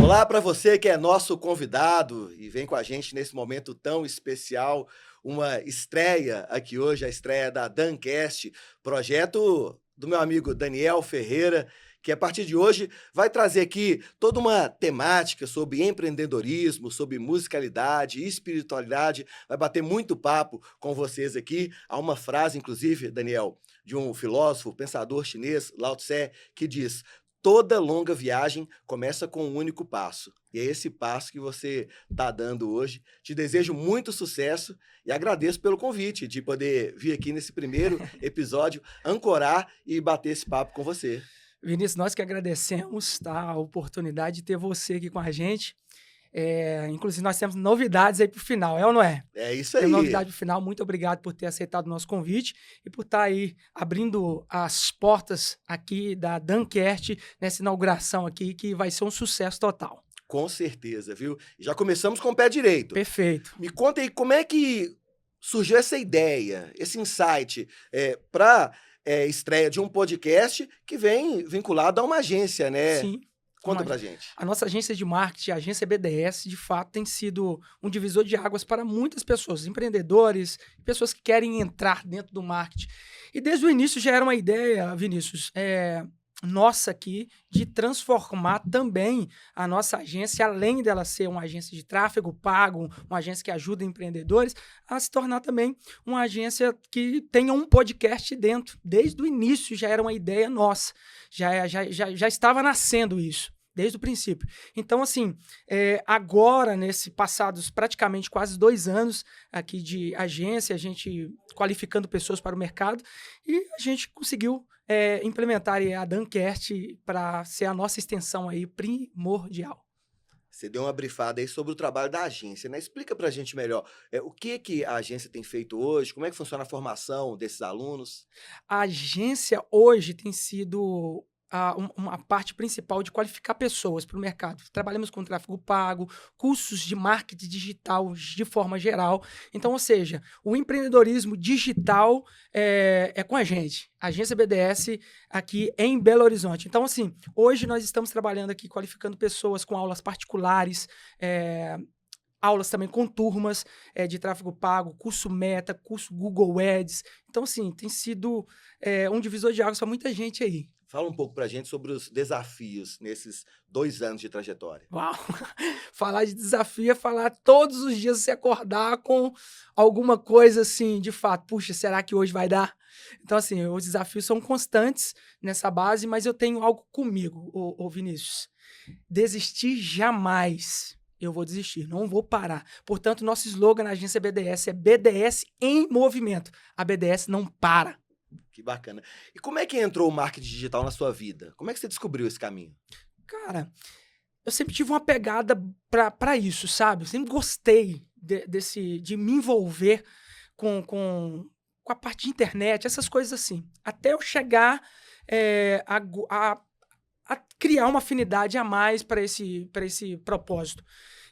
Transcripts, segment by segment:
Olá para você que é nosso convidado e vem com a gente nesse momento tão especial, uma estreia aqui hoje, a estreia da Dancast, projeto do meu amigo Daniel Ferreira, que a partir de hoje vai trazer aqui toda uma temática sobre empreendedorismo, sobre musicalidade e espiritualidade, vai bater muito papo com vocês aqui. Há uma frase, inclusive, Daniel, de um filósofo, pensador chinês, Lao Tse, que diz: toda longa viagem começa com um único passo. E é esse passo que você está dando hoje. Te desejo muito sucesso e agradeço pelo convite de poder vir aqui nesse primeiro episódio, ancorar e bater esse papo com você. Vinícius, nós que agradecemos, tá, a oportunidade de ter você aqui com a gente. Inclusive, nós temos novidades aí para o final, é ou não é? É isso Tem aí. novidade para o final. Muito obrigado por ter aceitado o nosso convite e por estar aí abrindo as portas aqui da Dancast nessa inauguração aqui, que vai ser um sucesso total. Com certeza, viu? Já começamos com o pé direito. Perfeito. Me conta aí como é que surgiu essa ideia, esse insight para estreia de um podcast que vem vinculado a uma agência, né? Sim. Conta pra gente. A nossa agência de marketing, a agência BDS, de fato, tem sido um divisor de águas para muitas pessoas, empreendedores, pessoas que querem entrar dentro do marketing. E desde o início já era uma ideia, Vinícius, nossa aqui, de transformar também a nossa agência, além dela ser uma agência de tráfego pago, uma agência que ajuda empreendedores, a se tornar também uma agência que tenha um podcast dentro. Desde o início já era uma ideia nossa, já estava nascendo isso. Desde o princípio. Então, assim, agora, nesse passados praticamente quase 2 anos aqui de agência, a gente qualificando pessoas para o mercado, e a gente conseguiu implementar a Dancast para ser a nossa extensão aí primordial. Você deu uma brifada aí sobre o trabalho da agência, né? Explica pra gente melhor o que a agência tem feito hoje, como é que funciona a formação desses alunos? A agência hoje tem sido uma parte principal de qualificar pessoas para o mercado. Trabalhamos com tráfego pago, cursos de marketing digital de forma geral. Então, ou seja, o empreendedorismo digital é com a gente. Agência BDS aqui em Belo Horizonte. Então, assim, hoje nós estamos trabalhando aqui qualificando pessoas com aulas particulares, aulas também com turmas de tráfego pago, curso Meta, curso Google Ads. Então, assim, tem sido um divisor de águas para muita gente aí. Fala um pouco pra gente sobre os desafios nesses 2 anos de trajetória. Uau! Falar de desafio é falar todos os dias você acordar com alguma coisa assim, de fato. Puxa, será que hoje vai dar? Então, assim, os desafios são constantes nessa base, mas eu tenho algo comigo, ô Vinícius. Desistir jamais. Eu vou desistir, não vou parar. Portanto, nosso slogan na agência BDS é BDS em movimento. A BDS não para. Que bacana. E como é que entrou o marketing digital na sua vida? Como é que você descobriu esse caminho? Cara, eu sempre tive uma pegada pra isso, sabe? Eu sempre gostei de me envolver com a parte de internet, essas coisas assim. Até eu chegar a criar uma afinidade a mais para esse propósito.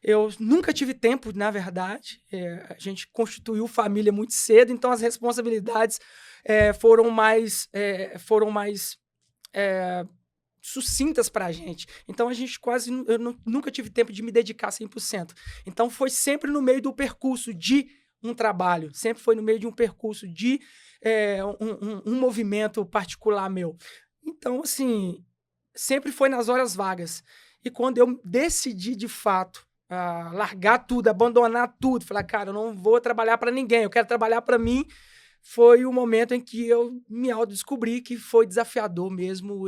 Eu nunca tive tempo, na verdade. A gente constituiu família muito cedo, então as responsabilidades foram mais sucintas para a gente. Então, a gente nunca tive tempo de me dedicar 100%. Então, foi sempre no meio do percurso de um trabalho, sempre foi no meio de um percurso de um movimento particular meu. Então, assim, sempre foi nas horas vagas. E quando eu decidi, de fato, largar tudo, abandonar tudo, falar, cara, eu não vou trabalhar para ninguém, eu quero trabalhar para mim, foi o momento em que eu me autodescobri que foi desafiador mesmo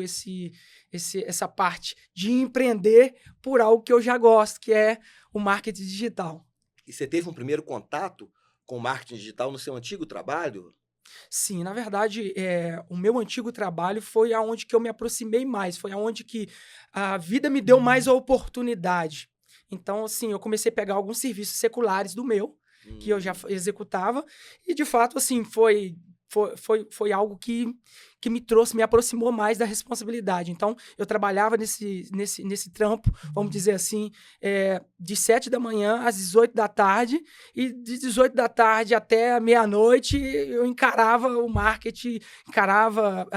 essa parte de empreender por algo que eu já gosto, que é o marketing digital. E você teve um primeiro contato com o marketing digital no seu antigo trabalho? Sim, na verdade, o meu antigo trabalho foi aonde que eu me aproximei mais, foi aonde que a vida me deu mais a oportunidade. Então, assim, eu comecei a pegar alguns serviços seculares do meu, que eu já executava, e de fato, assim, foi algo que me aproximou mais da responsabilidade. Então, eu trabalhava nesse trampo, vamos dizer assim, de 7 da manhã às 18 da tarde, e de 18 da tarde até meia-noite, eu encarava o marketing, encarava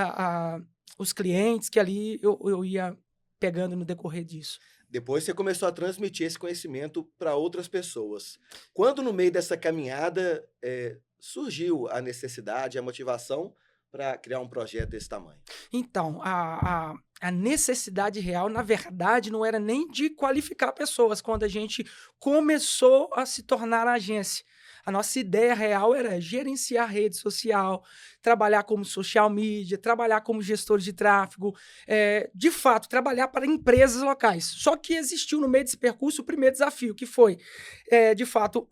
os clientes, que ali eu ia pegando no decorrer disso. Depois você começou a transmitir esse conhecimento para outras pessoas. Quando no meio dessa caminhada surgiu a necessidade, a motivação para criar um projeto desse tamanho? Então, a necessidade real, na verdade, não era nem de qualificar pessoas quando a gente começou a se tornar agência. A nossa ideia real era gerenciar rede social, trabalhar como social media, trabalhar como gestor de tráfego, de fato, trabalhar para empresas locais. Só que existiu no meio desse percurso o primeiro desafio, que foi, de fato,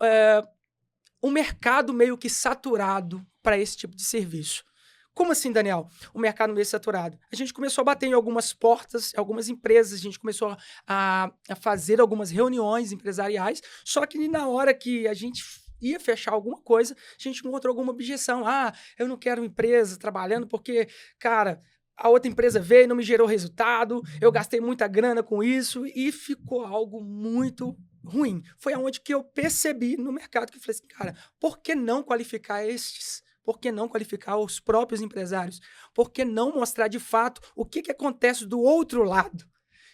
o mercado meio que saturado para esse tipo de serviço. Como assim, Daniel? O mercado meio saturado. A gente começou a bater em algumas portas, algumas empresas, a gente começou a fazer algumas reuniões empresariais, só que na hora que a gente ia fechar alguma coisa, a gente encontrou alguma objeção. Ah, eu não quero uma empresa trabalhando porque, cara, a outra empresa veio e não me gerou resultado, eu gastei muita grana com isso e ficou algo muito ruim. Foi aonde que eu percebi no mercado que eu falei assim, cara, por que não qualificar estes? Por que não qualificar os próprios empresários? Por que não mostrar de fato o que acontece do outro lado?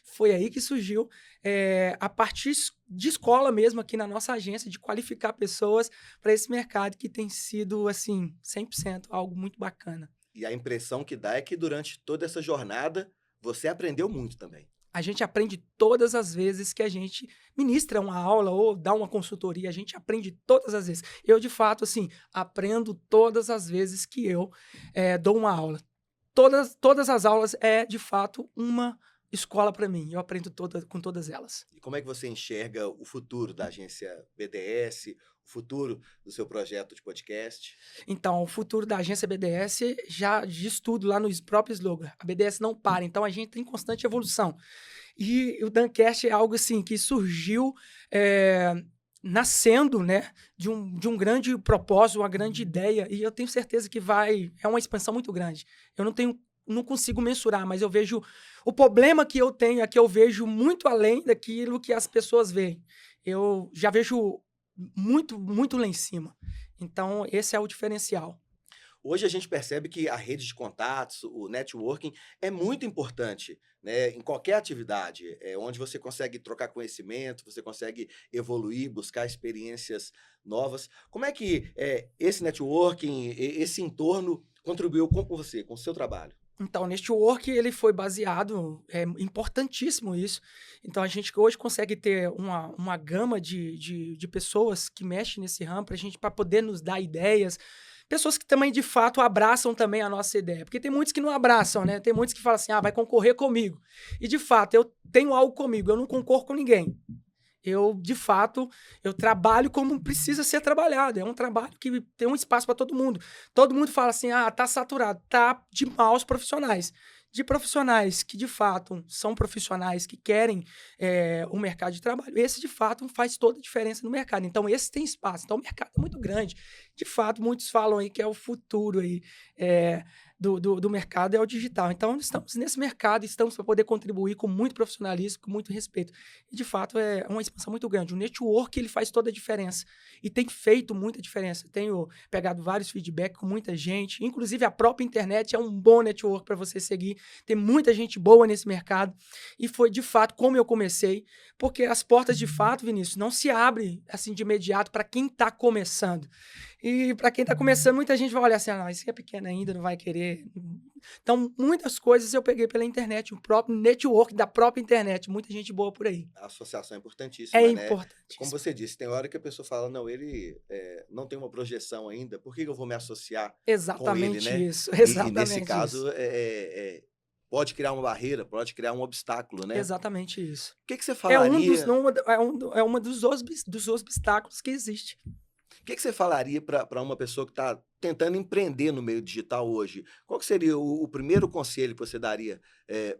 Foi aí que surgiu, a partir de escola mesmo, aqui na nossa agência, de qualificar pessoas para esse mercado que tem sido, assim, 100% algo muito bacana. E a impressão que dá é que durante toda essa jornada você aprendeu muito também. A gente aprende todas as vezes que a gente ministra uma aula ou dá uma consultoria, a gente aprende todas as vezes. Eu, de fato, assim, aprendo todas as vezes que eu dou uma aula. Todas as aulas é, de fato, uma escola para mim. Eu aprendo com todas elas. E como é que você enxerga o futuro da agência BDS, o futuro do seu projeto de podcast? Então, o futuro da agência BDS já diz tudo lá no próprio slogan. A BDS não para, então a gente tem constante evolução. E o Dancast é algo assim que surgiu nascendo, né, de um grande propósito, uma grande ideia, e eu tenho certeza que é uma expansão muito grande. Eu não consigo mensurar, mas eu vejo o problema que eu tenho é que eu vejo muito além daquilo que as pessoas veem. Eu já vejo muito, muito lá em cima. Então, esse é o diferencial. Hoje a gente percebe que a rede de contatos, o networking, é muito importante, né, em qualquer atividade, onde você consegue trocar conhecimento, você consegue evoluir, buscar experiências novas. Como é que esse networking, esse entorno contribuiu com você, com o seu trabalho? Então, o network, ele foi baseado, é importantíssimo isso. Então, a gente hoje consegue ter uma gama de pessoas que mexem nesse ramo para poder nos dar ideias. Pessoas que também, de fato, abraçam também a nossa ideia. Porque tem muitos que não abraçam, né? Tem muitos que falam assim, vai concorrer comigo. E, de fato, eu tenho algo comigo, eu não concorro com ninguém. De fato, eu trabalho como precisa ser trabalhado. É um trabalho que tem um espaço para todo mundo. Todo mundo fala assim, tá saturado. Tá de maus profissionais. De profissionais que, de fato, são profissionais que querem o mercado de trabalho. Esse, de fato, faz toda a diferença no mercado. Então, esse tem espaço. Então, o mercado é muito grande. De fato, muitos falam aí que é o futuro aí, do mercado é o digital. Então, estamos nesse mercado, estamos para poder contribuir com muito profissionalismo, com muito respeito. E, de fato, é uma expansão muito grande. O network, ele faz toda a diferença. E tem feito muita diferença. Tenho pegado vários feedbacks com muita gente. Inclusive, a própria internet é um bom network para você seguir. Tem muita gente boa nesse mercado. E foi, de fato, como eu comecei. Porque as portas, de fato, Vinícius, não se abrem assim de imediato para quem está começando. E para quem está começando, muita gente vai olhar assim, isso é pequeno ainda, não vai querer. Então, muitas coisas eu peguei pela internet, o próprio network da própria internet, muita gente boa por aí. A associação é importantíssima, É né? importante. Como você disse, tem hora que a pessoa fala, não, ele não tem uma projeção ainda, por que eu vou me associar com ele, Exatamente né? isso, E nesse exatamente caso, isso. pode criar uma barreira, pode criar um obstáculo, né? Exatamente isso. O que você É falaria? uma dos obstáculos que existe. O que você falaria para uma pessoa que está tentando empreender no meio digital hoje? Qual que seria o primeiro conselho que você daria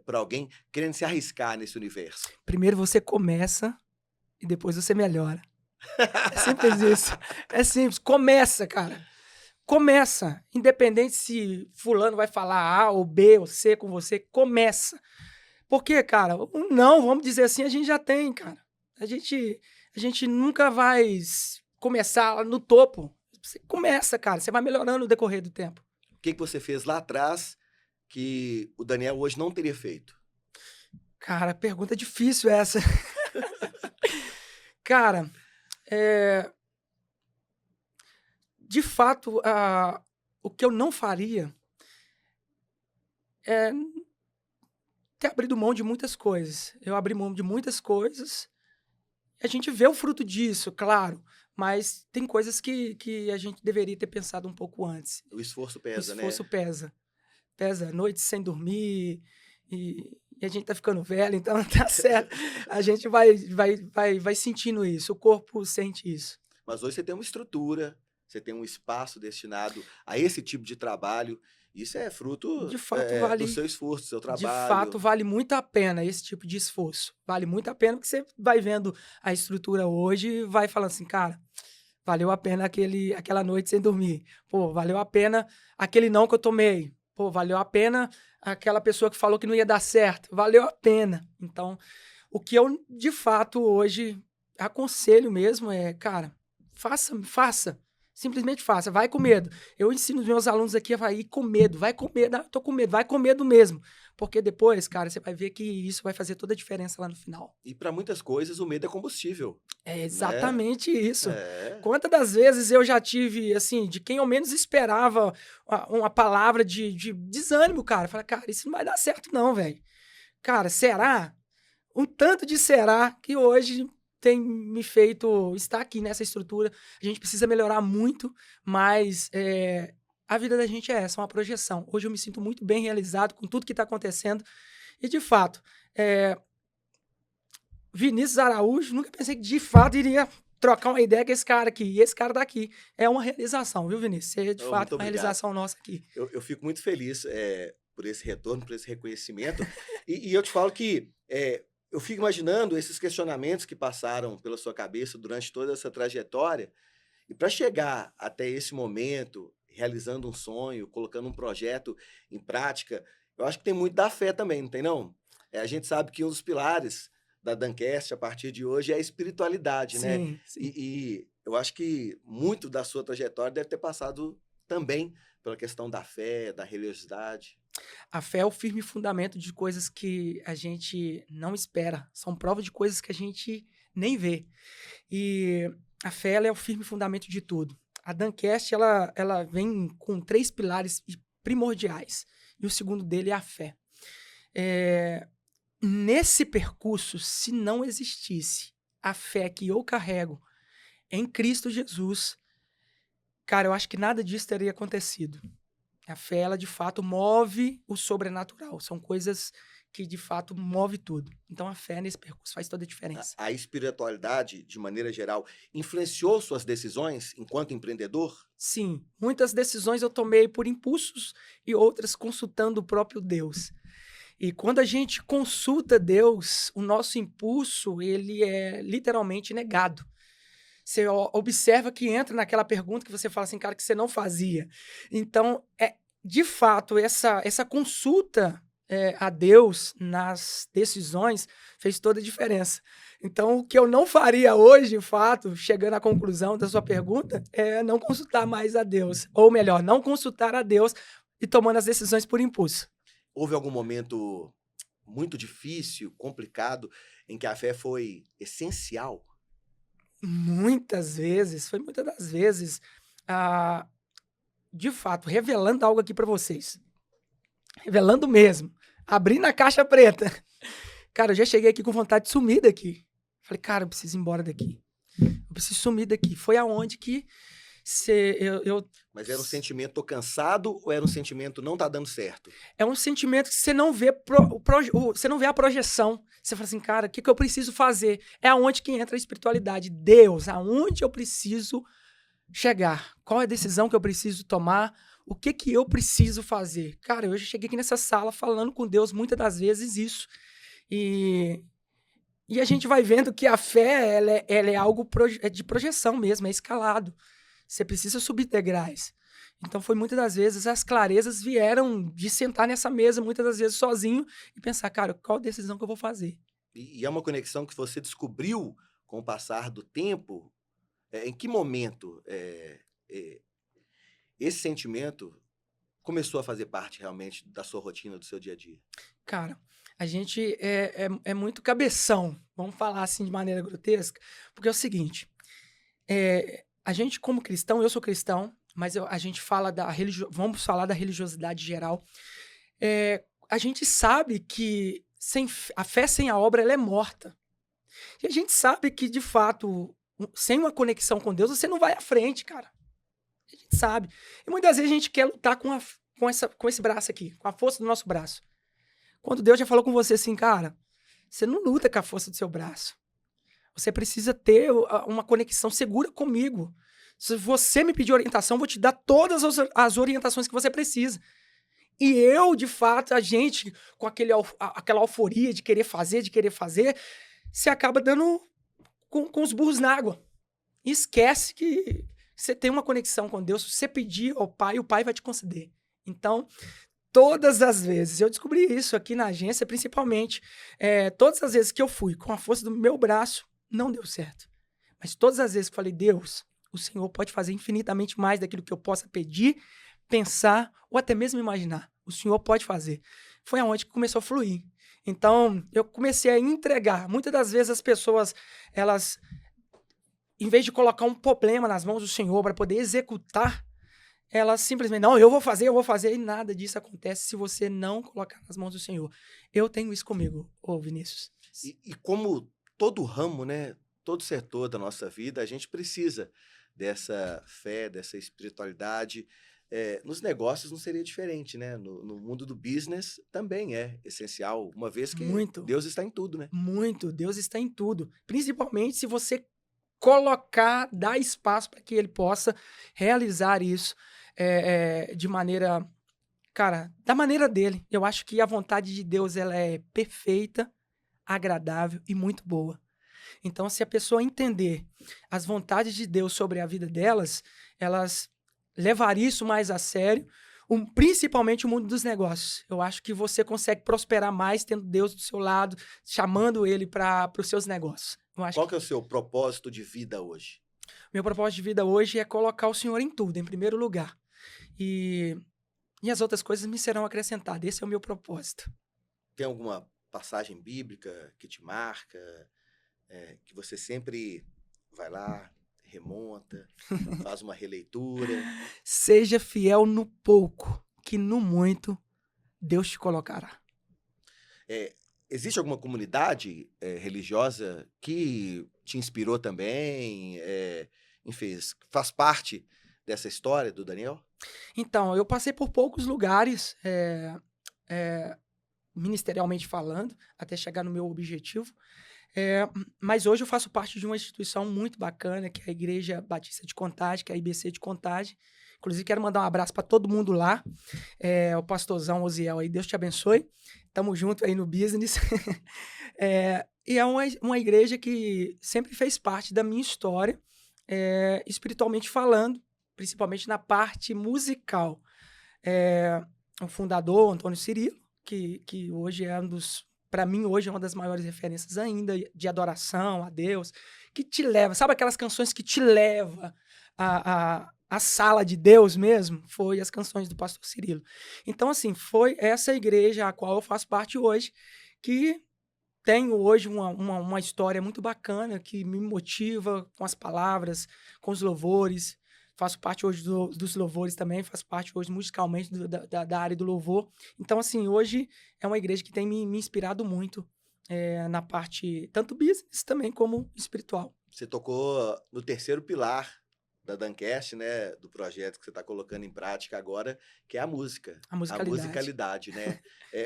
para alguém querendo se arriscar nesse universo? Primeiro você começa e depois você melhora. É simples isso. É simples. Começa, cara. Começa. Independente se fulano vai falar A ou B ou C com você, começa. Porque, cara, não, vamos dizer assim, a gente já tem, cara. A gente nunca vai começar no topo. Você começa, cara. Você vai melhorando no decorrer do tempo. O que você fez lá atrás que o Daniel hoje não teria feito? Cara, pergunta difícil essa. Cara, é, de fato, o que eu não faria é ter abrido mão de muitas coisas. Eu abri mão de muitas coisas. A gente vê o fruto disso, claro, mas tem coisas que a gente deveria ter pensado um pouco antes. O esforço O pesa, né? esforço pesa. Pesa, noites sem dormir, e a gente tá ficando velho, então tá certo. A gente vai sentindo isso, o corpo sente isso. Mas hoje você tem uma estrutura, você tem um espaço destinado a esse tipo de trabalho. Isso é fruto De fato, do seu esforço, do seu de fato, trabalho. vale muito a pena esse tipo de esforço. Vale muito a pena, porque você vai vendo a estrutura hoje e vai falando assim, cara, valeu a pena aquela noite sem dormir. Pô, valeu a pena aquele não que eu tomei. Pô, valeu a pena aquela pessoa que falou que não ia dar certo. Valeu a pena. Então, o que eu, de fato, hoje aconselho mesmo é, cara, faça. Simplesmente faça. Vai com medo. Eu ensino os meus alunos aqui a ir com medo. Vai com medo. Ah, tô com medo. Vai com medo mesmo. Porque depois, cara, você vai ver que isso vai fazer toda a diferença lá no final. E para muitas coisas o medo é combustível, É né? exatamente isso. É. Quantas das vezes eu já tive, assim, de quem eu menos esperava uma palavra de desânimo, cara. Fala, cara, isso não vai dar certo, não, velho. Cara, será? Um tanto de será que hoje tem me feito estar aqui nessa estrutura. A gente precisa melhorar muito, mas a vida da gente é essa, uma projeção. Hoje eu me sinto muito bem realizado com tudo que está acontecendo. E, de fato, Vinícius Araújo, nunca pensei que de fato iria trocar uma ideia com esse cara aqui. E esse cara daqui é uma realização, viu, Vinícius? Você, de Oh, fato, muito é uma obrigado. realização nossa aqui. Eu fico muito feliz por esse retorno, por esse reconhecimento. E eu te falo que eu fico imaginando esses questionamentos que passaram pela sua cabeça durante toda essa trajetória. E para chegar até esse momento, realizando um sonho, colocando um projeto em prática, eu acho que tem muito da fé também, não tem não? A gente sabe que um dos pilares da Dancast, a partir de hoje, é a espiritualidade, né? Sim, sim. E eu acho que muito da sua trajetória deve ter passado também pela questão da fé, da religiosidade. A fé é o firme fundamento de coisas que a gente não espera. São provas de coisas que a gente nem vê. E a fé ela é o firme fundamento de tudo. A Dancast ela vem com 3 pilares primordiais. E o segundo dele é a fé. Nesse percurso, se não existisse a fé que eu carrego em Cristo Jesus, cara, eu acho que nada disso teria acontecido. A fé, ela de fato move o sobrenatural. São coisas que de fato move tudo. Então a fé nesse percurso faz toda a diferença. A espiritualidade, de maneira geral, influenciou suas decisões enquanto empreendedor? Sim, muitas decisões eu tomei por impulsos e outras consultando o próprio Deus. E quando a gente consulta Deus, o nosso impulso, ele é literalmente negado. Você observa que entra naquela pergunta que você fala assim, cara, que você não fazia. Então, de fato, essa consulta a Deus nas decisões fez toda a diferença. Então, o que eu não faria hoje, de fato, chegando à conclusão da sua pergunta, é não consultar mais a Deus. Ou melhor, não consultar a Deus e tomando as decisões por impulso. Houve algum momento muito difícil, complicado, em que a fé foi essencial? Muitas vezes, foi muitas das vezes, ah, de fato, revelando algo aqui para vocês. Revelando mesmo. Abrindo a caixa preta. Cara, eu já cheguei aqui com vontade de sumir daqui. Falei, cara, eu preciso ir embora daqui. Eu preciso sumir daqui. Foi aonde que Mas era um sentimento, tô cansado, ou era um sentimento, não tá dando certo? é um sentimento que você não vê você não vê a projeção. Você fala assim, cara, o que eu preciso fazer? É aonde que entra a espiritualidade. Deus, aonde eu preciso chegar? Qual é a decisão que eu preciso tomar? O que eu preciso fazer? Cara, eu já cheguei aqui nessa sala falando com Deus muitas das vezes isso. E a gente vai vendo que a fé, ela é algo de projeção mesmo, é escalado. Você precisa subir degraus. Então, foi muitas das vezes, as clarezas vieram de sentar nessa mesa, muitas das vezes sozinho, e pensar, cara, qual decisão que eu vou fazer? E é uma conexão que você descobriu com o passar do tempo? Em que momento esse sentimento começou a fazer parte realmente da sua rotina, do seu dia a dia? Cara, a gente é muito cabeção, vamos falar assim de maneira grotesca, porque é o seguinte, a gente como cristão, eu sou cristão, mas a gente fala vamos falar da religiosidade geral. A gente sabe que a fé sem a obra ela é morta. E a gente sabe que, de fato, sem uma conexão com Deus, você não vai à frente, cara. A gente sabe. E muitas vezes a gente quer lutar com esse braço aqui, com a força do nosso braço. Quando Deus já falou com você assim, cara, você não luta com a força do seu braço. Você precisa ter uma conexão segura comigo. Se você me pedir orientação, eu vou te dar todas as orientações que você precisa. E eu, de fato, a gente, com aquela euforia de querer fazer, você acaba dando com os burros na água. E esquece que você tem uma conexão com Deus. Se você pedir ao Pai, o Pai vai te conceder. Então, todas as vezes, eu descobri isso aqui na agência, principalmente, todas as vezes que eu fui com a força do meu braço, não deu certo. Mas todas as vezes que eu falei, Deus, o Senhor pode fazer infinitamente mais daquilo que eu possa pedir, pensar ou até mesmo imaginar. O Senhor pode fazer. Foi aonde que começou a fluir. Então, eu comecei a entregar. Muitas das vezes as pessoas, elas, em vez de colocar um problema nas mãos do Senhor para poder executar, elas simplesmente, não, eu vou fazer, e nada disso acontece se você não colocar nas mãos do Senhor. Eu tenho isso comigo, Vinícius. E como todo ramo, né, todo setor da nossa vida, a gente precisa dessa fé, dessa espiritualidade. Nos negócios não seria diferente, né? No mundo do business também é essencial, uma vez que Deus está em tudo, né? Muito, Deus está em tudo. Principalmente se você dar espaço para que ele possa realizar isso de maneira, cara, da maneira dele. Eu acho que a vontade de Deus ela é perfeita, agradável e muito boa. Então, se a pessoa entender as vontades de Deus sobre a vida delas, elas levar isso mais a sério, principalmente o mundo dos negócios. Eu acho que você consegue prosperar mais tendo Deus do seu lado, chamando ele para os seus negócios. Qual que é o seu propósito de vida hoje? Meu propósito de vida hoje é colocar o Senhor em tudo, em primeiro lugar. E as outras coisas me serão acrescentadas. Esse é o meu propósito. Tem alguma passagem bíblica que te marca, que você sempre vai lá, remonta, faz uma releitura? Seja fiel no pouco, que no muito Deus te colocará. Existe alguma comunidade religiosa que te inspirou também? Enfim, faz parte dessa história do Daniel? Então, eu passei por poucos lugares, ministerialmente falando, até chegar no meu objetivo. Mas hoje eu faço parte de uma instituição muito bacana, que é a Igreja Batista de Contagem, que é a IBC de Contagem. Inclusive, quero mandar um abraço para todo mundo lá. O pastorzão Osiel aí, Deus te abençoe. Tamo junto aí no business. E é uma igreja que sempre fez parte da minha história, espiritualmente falando, principalmente na parte musical. O fundador, Antônio Cirilo, que hoje é para mim, hoje é uma das maiores referências ainda de adoração a Deus, que te leva, sabe aquelas canções que te leva a sala de Deus mesmo? Foi as canções do pastor Cirilo. Então, assim, foi essa igreja a qual eu faço parte hoje, que tem hoje uma história muito bacana, que me motiva com as palavras, com os louvores. Faço parte hoje dos louvores também, faço parte hoje musicalmente da área do louvor. Então, assim, hoje é uma igreja que tem me inspirado muito na parte tanto business também como espiritual. Você tocou no terceiro pilar da Dancast, né, do projeto que você está colocando em prática agora, que é a música. A musicalidade. A musicalidade, né?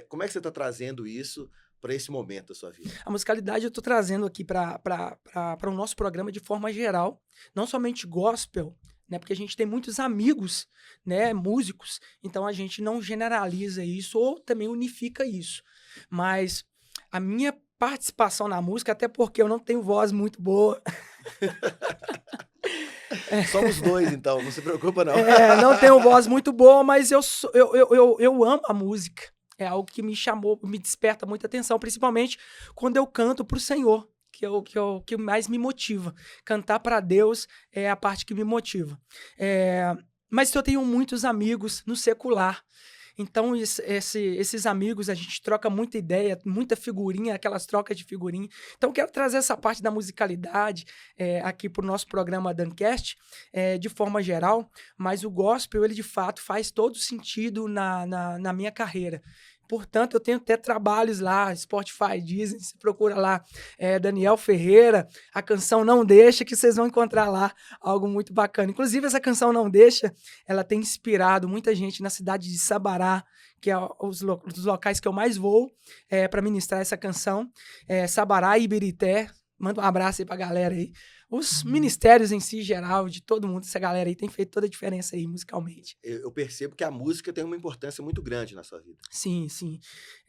Como é que você está trazendo isso para esse momento da sua vida? A musicalidade eu estou trazendo aqui para o nosso programa de forma geral, não somente gospel, né, porque a gente tem muitos amigos, né, músicos, então a gente não generaliza isso ou também unifica isso. Mas a minha participação na música, até porque eu não tenho voz muito boa. Somos dois, então, não se preocupa, não. Não tenho voz muito boa, mas eu amo a música. É algo que me desperta muita atenção, principalmente quando eu canto para o Senhor, que mais me motiva. Cantar para Deus é a parte que me motiva. Mas eu tenho muitos amigos no secular. Então, esses amigos, a gente troca muita ideia, muita figurinha, aquelas trocas de figurinha. Então, eu quero trazer essa parte da musicalidade aqui para o nosso programa Dancast, de forma geral, mas o gospel, ele de fato faz todo sentido na minha carreira. Portanto, eu tenho até trabalhos lá, Spotify, Disney, você procura lá, Daniel Ferreira, a canção Não Deixa, que vocês vão encontrar lá algo muito bacana. Inclusive, essa canção Não Deixa, ela tem inspirado muita gente na cidade de Sabará, que é dos locais que eu mais vou para ministrar essa canção. Sabará e Ibirité, manda um abraço aí pra galera aí. Os ministérios em si, geral, de todo mundo, essa galera aí tem feito toda a diferença aí musicalmente. Eu percebo que a música tem uma importância muito grande na sua vida. Sim, sim.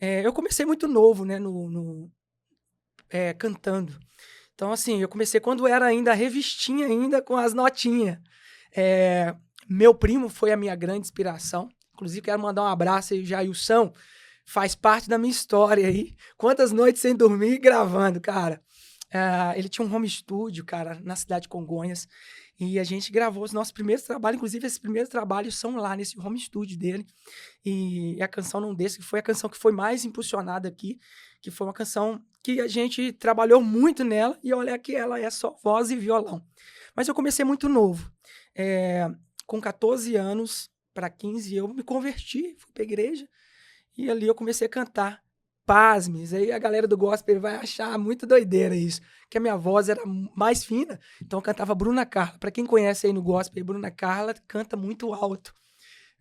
Eu comecei muito novo, né, cantando. Então, assim, eu comecei quando era ainda a revistinha, ainda com as notinhas. Meu primo foi a minha grande inspiração. Inclusive, quero mandar um abraço aí, Jailson. Faz parte da minha história aí. Quantas noites sem dormir gravando, cara. Ele tinha um home studio, cara, na cidade de Congonhas. E a gente gravou os nossos primeiros trabalhos. Inclusive, esses primeiros trabalhos são lá nesse home studio dele. E a canção Não Deixa, que foi a canção que foi mais impulsionada aqui. Que foi uma canção que a gente trabalhou muito nela. E olha que ela é só voz e violão. Mas eu comecei muito novo. Com 14 anos para 15, eu me converti, fui pra igreja. E ali eu comecei a cantar. Pasmes, aí a galera do gospel vai achar muito doideira isso, que a minha voz era mais fina, então eu cantava Bruna Carla. Para quem conhece aí no gospel, Bruna Carla canta muito alto.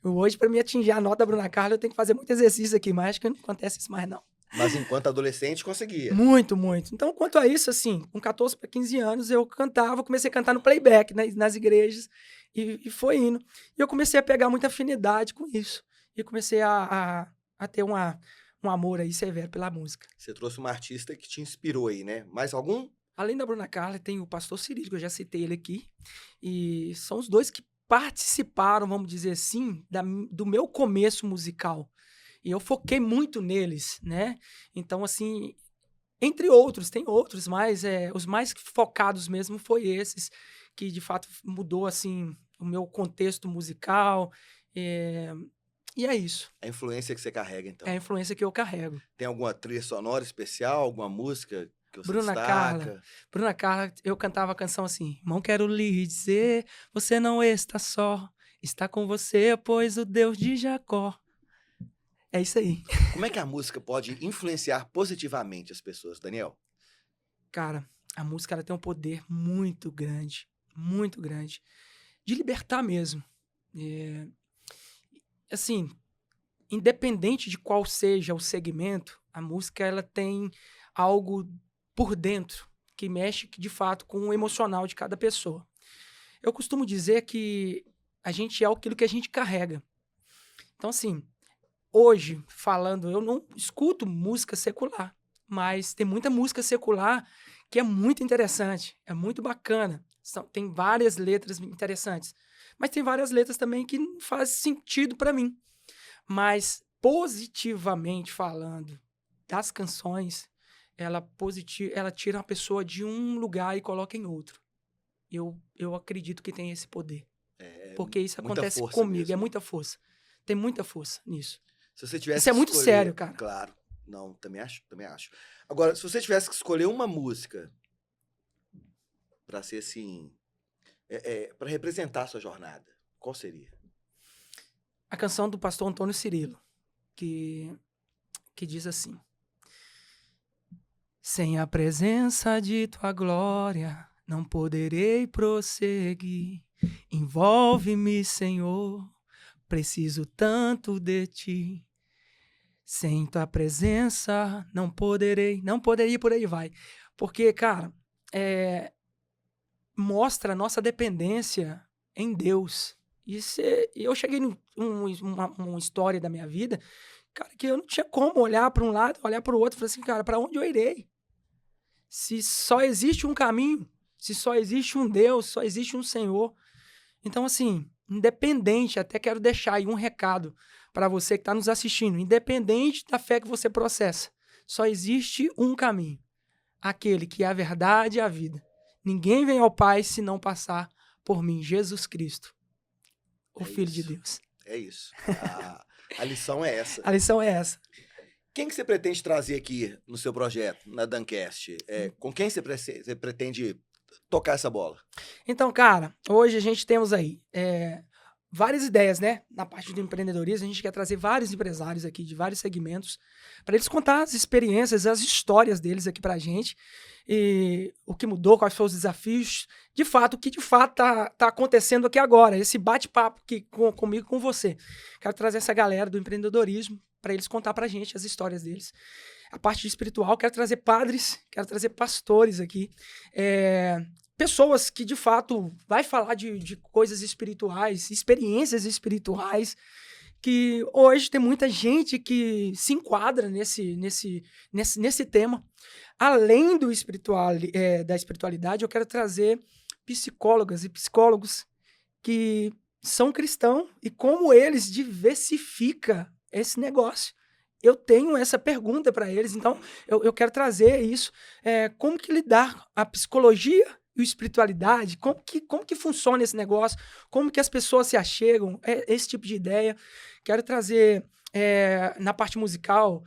Hoje, para mim atingir a nota da Bruna Carla, eu tenho que fazer muito exercício aqui, mas acho que não acontece isso mais não. Mas enquanto adolescente conseguia. Muito, muito. Então, quanto a isso, assim, com 14 para 15 anos, eu cantava, comecei a cantar no playback, né, nas igrejas, e foi indo. E eu comecei a pegar muita afinidade com isso, e comecei a ter um amor aí severo pela música. Você trouxe uma artista que te inspirou aí, né? Mais algum? Além da Bruna Carla, tem o Pastor Cirílio, que eu já citei ele aqui. E são os dois que participaram, vamos dizer assim, do meu começo musical. E eu foquei muito neles, né? Então, assim, entre outros, tem outros, mas os mais focados mesmo foi esses, que de fato mudou, assim, o meu contexto musical. E é isso. A influência que você carrega, então. É a influência que eu carrego. Tem alguma trilha sonora especial, alguma música que você Bruna Carla, eu cantava a canção assim: Irmão, quero lhe dizer, você não está só, está com você, pois o Deus de Jacó. É isso aí. Como é que a música pode influenciar positivamente as pessoas, Daniel? Cara, a música ela tem um poder muito grande, de libertar mesmo. Assim, independente de qual seja o segmento, a música ela tem algo por dentro que mexe de fato com o emocional de cada pessoa. Eu costumo dizer que a gente é aquilo que a gente carrega. Então, assim, hoje, falando, eu não escuto música secular, mas tem muita música secular que é muito interessante, é muito bacana. Tem várias letras interessantes, mas tem várias letras também que não fazem sentido para mim. Mas, positivamente falando, das canções, ela tira uma pessoa de um lugar e coloca em outro. Eu acredito que tem esse poder. Porque isso acontece comigo, mesmo. É muita força. Tem muita força nisso. Se você tivesse isso é muito sério, cara. Claro. Não, também acho. Agora, se você tivesse que escolher uma música para ser assim, para representar a sua jornada, qual seria? A canção do pastor Antônio Cirilo, que diz assim: sem a presença de tua glória, não poderei prosseguir. Envolve-me, Senhor, preciso tanto de ti. Sem tua presença, não poderei, por aí vai. Porque, cara, mostra a nossa dependência em Deus. E eu cheguei numa história da minha vida, cara, que eu não tinha como olhar para um lado, olhar para o outro e falar assim, cara, para onde eu irei? Se só existe um caminho, se só existe um Deus, só existe um Senhor. Então, assim, independente, até quero deixar aí um recado para você que está nos assistindo, independente da fé que você processa, só existe um caminho, aquele que é a verdade e a vida. Ninguém vem ao Pai se não passar por mim, Jesus Cristo. o Filho de Deus. É isso. A lição é essa. A lição é essa. Quem que você pretende trazer aqui no seu projeto, na Dancast? Com quem você pretende tocar essa bola? Então, cara, hoje a gente temos aí várias ideias, né? Na parte do empreendedorismo, a gente quer trazer vários empresários aqui de vários segmentos para eles contar as experiências, as histórias deles aqui pra gente e o que mudou, quais foram os desafios, de fato, o que de fato tá acontecendo aqui agora, esse bate-papo aqui comigo e com você. Quero trazer essa galera do empreendedorismo para eles contar pra gente as histórias deles. A parte espiritual, quero trazer padres, quero trazer pastores aqui, pessoas que, de fato, vai falar de coisas espirituais, experiências espirituais, que hoje tem muita gente que se enquadra nesse tema. Além do da espiritualidade, eu quero trazer psicólogas e psicólogos que são cristãos e como eles diversificam esse negócio. Eu tenho essa pergunta para eles, então eu quero trazer isso. Como que lidar a psicologia e a espiritualidade? Como que funciona esse negócio? Como que as pessoas se achegam? Esse tipo de ideia. Quero trazer na parte musical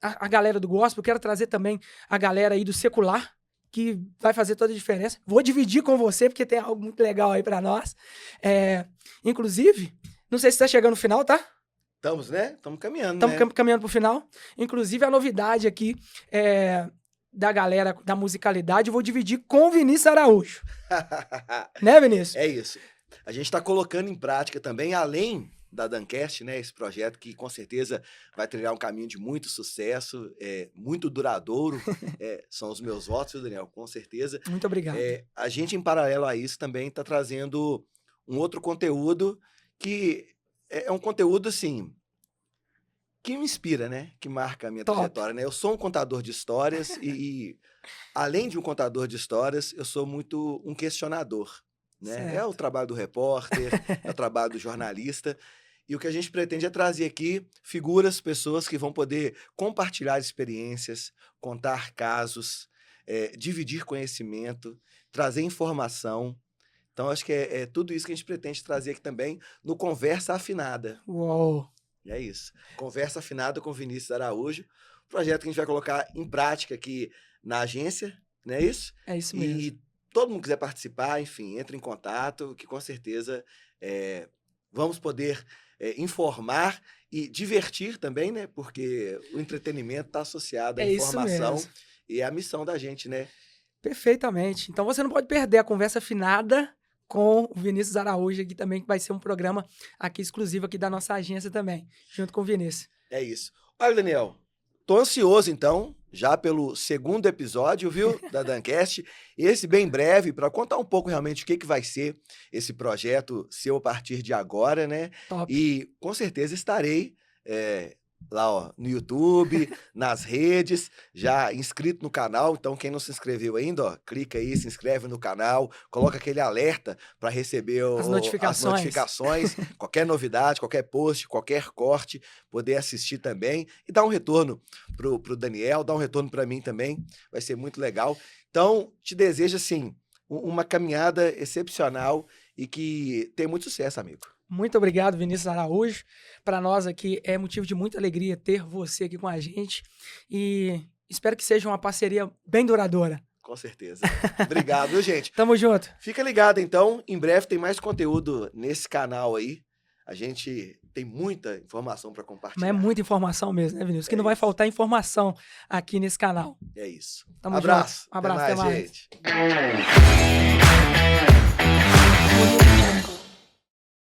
a galera do gospel. Quero trazer também a galera aí do secular, que vai fazer toda a diferença. Vou dividir com você, porque tem algo muito legal aí para nós. Inclusive, não sei se está chegando no final, tá? Estamos, né? Estamos caminhando, Estamos caminhando para o final. Inclusive, a novidade aqui da galera da musicalidade, eu vou dividir com o Vinícius Araújo. Né, Vinícius? É isso. A gente está colocando em prática também, além da Dancast, né? Esse projeto que, com certeza, vai trilhar um caminho de muito sucesso, muito duradouro. São os meus votos, viu, Daniel? Com certeza. Muito obrigado. A gente, em paralelo a isso, também está trazendo um outro conteúdo que... É um conteúdo, assim, que me inspira, né? Que marca a minha trajetória, né? Eu sou um contador de histórias e, além de um contador de histórias, eu sou muito um questionador, né? Certo. É o trabalho do repórter, é o trabalho do jornalista. E o que a gente pretende é trazer aqui figuras, pessoas que vão poder compartilhar experiências, contar casos, dividir conhecimento, trazer informação. Então, acho que é tudo isso que a gente pretende trazer aqui também no Conversa Afinada. Uou! É isso. Conversa Afinada com Vinícius Araújo. Projeto que a gente vai colocar em prática aqui na agência, não é isso? É isso mesmo. E todo mundo quiser participar, enfim, entre em contato, que com certeza vamos poder informar e divertir também, né? Porque o entretenimento está associado à informação e é a missão da gente, né? Perfeitamente. Então, você não pode perder a Conversa Afinada com o Vinícius Araújo aqui também, que vai ser um programa aqui exclusivo aqui da nossa agência também, junto com o Vinícius. É isso. Olha, Daniel, tô ansioso, então, já pelo segundo episódio, viu, da Dancast. Esse bem breve, para contar um pouco realmente o que vai ser esse projeto seu a partir de agora, né? Top. E com certeza estarei lá, ó, no YouTube, nas redes, já inscrito no canal. Então, quem não se inscreveu ainda, ó, clica aí, se inscreve no canal, coloca aquele alerta para receber as notificações. Qualquer novidade, qualquer post, qualquer corte, poder assistir também e dar um retorno pro Daniel, dar um retorno para mim também, vai ser muito legal. Então, te desejo, assim, uma caminhada excepcional e que tenha muito sucesso, amigo. Muito obrigado, Vinícius Araújo. Para nós aqui é motivo de muita alegria ter você aqui com a gente e espero que seja uma parceria bem duradoura. Com certeza. Obrigado, viu, gente? Tamo junto. Fica ligado, então. Em breve tem mais conteúdo nesse canal aí. A gente tem muita informação para compartilhar. Mas é muita informação mesmo, né, Vinícius? Que não vai faltar informação aqui nesse canal. É isso. Tamo Abraço. junto. Um abraço, até mais, gente.